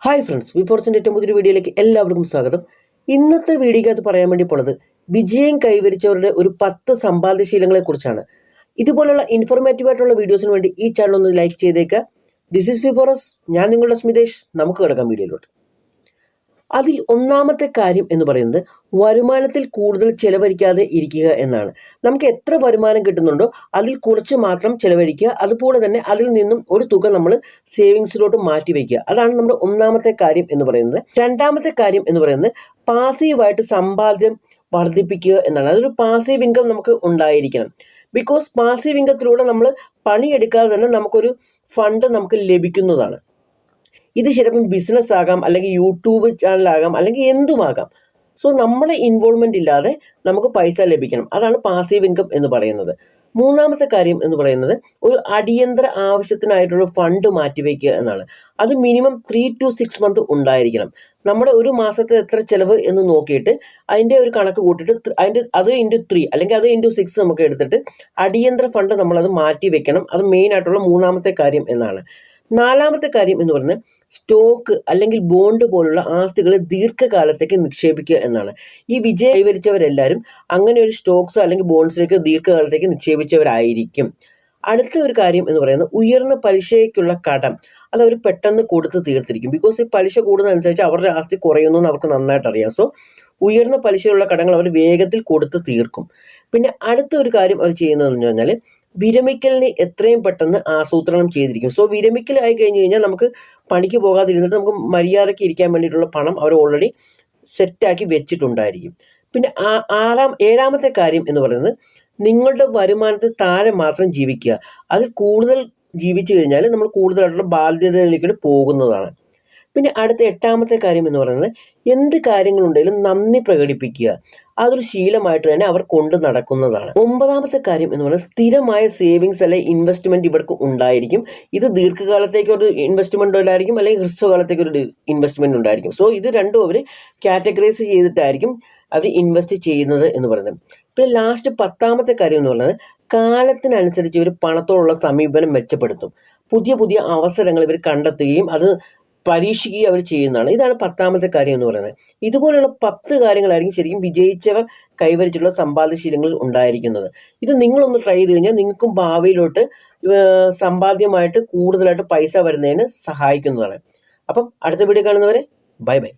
Hi friends, വിഫോർസിൻ്റെ ഏറ്റവും പുതിയൊരു വീഡിയോയിലേക്ക് എല്ലാവർക്കും സ്വാഗതം. ഇന്നത്തെ വീഡിയോക്കകത്ത് പറയാൻ വേണ്ടി പോണത് വിജയം കൈവരിച്ചവരുടെ ഒരു 10 സമ്പാദ്യശീലങ്ങളെ കുറിച്ചാണ്. ഇതുപോലുള്ള ഇൻഫോർമേറ്റീവ് ആയിട്ടുള്ള വീഡിയോസിന് വേണ്ടി ഈ ചാനൽ ഒന്ന് ലൈക്ക് ചെയ്തേക്കുക. ദിസ് ഈസ് വിഫോറസ്, ഞാൻ നിങ്ങളുടെ സ്മിതേഷ്. നമുക്ക് കിടക്കാം വീഡിയോയിലോട്ട്. അതിൽ ഒന്നാമത്തെ കാര്യം എന്ന് പറയുന്നത് വരുമാനത്തിൽ കൂടുതൽ ചെലവഴിക്കാതെ ഇരിക്കുക എന്നാണ്. നമുക്ക് എത്ര വരുമാനം കിട്ടുന്നുണ്ടോ അതിൽ കുറച്ച് മാത്രം ചെലവഴിക്കുക. അതുപോലെ തന്നെ അതിൽ നിന്നും ഒരു തുക നമ്മൾ സേവിങ്സിലോട്ട് മാറ്റി വയ്ക്കുക. അതാണ് നമ്മുടെ ഒന്നാമത്തെ കാര്യം എന്ന് പറയുന്നത്. രണ്ടാമത്തെ കാര്യം എന്ന് പറയുന്നത് പാസീവായിട്ട് സമ്പാദ്യം വർദ്ധിപ്പിക്കുക എന്നാണ്. അതൊരു പാസീവ് ഇൻകം നമുക്ക് ഉണ്ടായിരിക്കണം. ബിക്കോസ് പാസീവ് ഇൻകത്തിലൂടെ നമ്മൾ പണിയെടുക്കാതെ തന്നെ നമുക്കൊരു ഫണ്ട് നമുക്ക് ലഭിക്കുന്നതാണ്. ഇത് ചിലപ്പം ബിസിനസ് ആകാം, അല്ലെങ്കിൽ യൂട്യൂബ് ചാനലാകാം, അല്ലെങ്കിൽ എന്തുമാകാം. സോ നമ്മളെ ഇൻവോൾവ്മെൻ്റ് ഇല്ലാതെ നമുക്ക് പൈസ ലഭിക്കണം. അതാണ് പാസീവ് ഇൻകം എന്ന് പറയുന്നത്. മൂന്നാമത്തെ കാര്യം എന്ന് പറയുന്നത് ഒരു അടിയന്തര ആവശ്യത്തിനായിട്ടുള്ള ഫണ്ട് മാറ്റിവെക്കുക എന്നാണ്. അത് മിനിമം 3 to 6 months ഉണ്ടായിരിക്കണം. നമ്മുടെ ഒരു മാസത്തെ എത്ര ചിലവ് എന്ന് നോക്കിയിട്ട് അതിൻ്റെ ഒരു കണക്ക് കൂട്ടിയിട്ട് അത് ഇൻറ്റു 3 അല്ലെങ്കിൽ അത് ഇൻറ്റു 6 നമുക്ക് എടുത്തിട്ട് അടിയന്തര ഫണ്ട് നമ്മളത് മാറ്റി വെക്കണം. അത് മെയിൻ ആയിട്ടുള്ള മൂന്നാമത്തെ കാര്യം എന്നാണ്. നാലാമത്തെ കാര്യം എന്ന് പറയുന്നത് സ്റ്റോക്ക് അല്ലെങ്കിൽ ബോണ്ട് പോലുള്ള ആസ്തികൾ ദീർഘകാലത്തേക്ക് നിക്ഷേപിക്കുക എന്നാണ്. ഈ വിജയം കൈവരിച്ചവരെല്ലാവരും അങ്ങനെ ഒരു സ്റ്റോക്സോ അല്ലെങ്കിൽ ബോണ്ട്സിലേക്ക് ദീർഘകാലത്തേക്ക് നിക്ഷേപിച്ചവരായിരിക്കും. അടുത്ത ഒരു കാര്യം എന്ന് പറയുന്നത് ഉയർന്ന പലിശയ്ക്കുള്ള കടം അത് അവർ പെട്ടെന്ന് കൊടുത്ത് തീർത്തിരിക്കും. ബിക്കോസ് ഈ പലിശ കൂടുന്നതനുസരിച്ച് അവരുടെ ആസ്തി കുറയുന്നു എന്ന് അവർക്ക് നന്നായിട്ട് അറിയാം. സോ ഉയർന്ന പലിശയുള്ള കടങ്ങൾ അവർ വേഗത്തിൽ കൊടുത്ത് തീർക്കും. പിന്നെ അടുത്ത ഒരു കാര്യം അവർ ചെയ്യുന്നതെന്ന് പറഞ്ഞാൽ വിരമിക്കലിന് എത്രയും പെട്ടെന്ന് ആസൂത്രണം ചെയ്തിരിക്കും. സോ വിരമിക്കൽ ആയി കഴിഞ്ഞ് കഴിഞ്ഞാൽ നമുക്ക് പണിക്ക് പോകാതിരുന്നിട്ട് നമുക്ക് മര്യാദയ്ക്ക് ഇരിക്കാൻ വേണ്ടിയിട്ടുള്ള പണം അവർ ഓൾറെഡി സെറ്റാക്കി വെച്ചിട്ടുണ്ടായിരിക്കും. പിന്നെ ഏഴാമത്തെ കാര്യം എന്ന് പറയുന്നത് നിങ്ങളുടെ വരുമാനത്തിൽ താഴെ മാത്രം ജീവിക്കുക. അതിൽ കൂടുതൽ ജീവിച്ചു കഴിഞ്ഞാൽ നമ്മൾ കൂടുതലായിട്ടുള്ള ബാധ്യതകളിലേക്ക് പോകുന്നതാണ്. പിന്നെ അടുത്ത എട്ടാമത്തെ കാര്യം എന്ന് പറയുന്നത് എന്ത് കാര്യങ്ങളുണ്ടെങ്കിലും നന്ദി പ്രകടിപ്പിക്കുക. അതൊരു ശീലമായിട്ട് തന്നെ അവർ കൊണ്ട് നടക്കുന്നതാണ്. ഒമ്പതാമത്തെ കാര്യം എന്ന് പറയുന്നത് സ്ഥിരമായ സേവിങ്സ് അല്ലെങ്കിൽ ഇൻവെസ്റ്റ്മെന്റ് ഇവർക്ക് ഉണ്ടായിരിക്കും. ഇത് ദീർഘകാലത്തേക്ക് ഒരു ഇൻവെസ്റ്റ്മെന്റ് ഉണ്ടായിരിക്കും, അല്ലെങ്കിൽ ഹ്രസ്വകാലത്തേക്ക് ഒരു ഇൻവെസ്റ്റ്മെന്റ് ഉണ്ടായിരിക്കും. സോ ഇത് രണ്ടും അവർ കാറ്റഗറൈസ് ചെയ്തിട്ടായിരിക്കും അവർ ഇൻവെസ്റ്റ് ചെയ്യുന്നത് എന്ന് പറയുന്നത്. പിന്നെ ലാസ്റ്റ് 10ാമത്തെ കാര്യം എന്ന് പറയുന്നത് കാലത്തിനനുസരിച്ച് ഇവർ പണത്തോടുള്ള സമീപനം മെച്ചപ്പെടുത്തും. പുതിയ പുതിയ അവസരങ്ങൾ ഇവർ കണ്ടെത്തുകയും അത് പരീക്ഷിക്കുകയും അവർ ചെയ്യുന്നതാണ്. ഇതാണ് 10ാമത്തെ കാര്യം എന്ന് പറയുന്നത്. ഇതുപോലുള്ള 10 കാര്യങ്ങളായിരിക്കും ശരിക്കും വിജയിച്ചവർ കൈവരിച്ചിട്ടുള്ള സമ്പാദ്യശീലങ്ങളിൽ ഉണ്ടായിരിക്കുന്നത്. ഇത് നിങ്ങളൊന്ന് ട്രൈ ചെയ്ത് കഴിഞ്ഞാൽ നിങ്ങൾക്കും ഭാവിയിലോട്ട് സമ്പാദ്യമായിട്ട് കൂടുതലായിട്ട് പൈസ വരുന്നതിന് സഹായിക്കുന്നതാണ്. അപ്പം അടുത്ത വീഡിയോ കാണുന്നവരെ ബൈ ബൈ.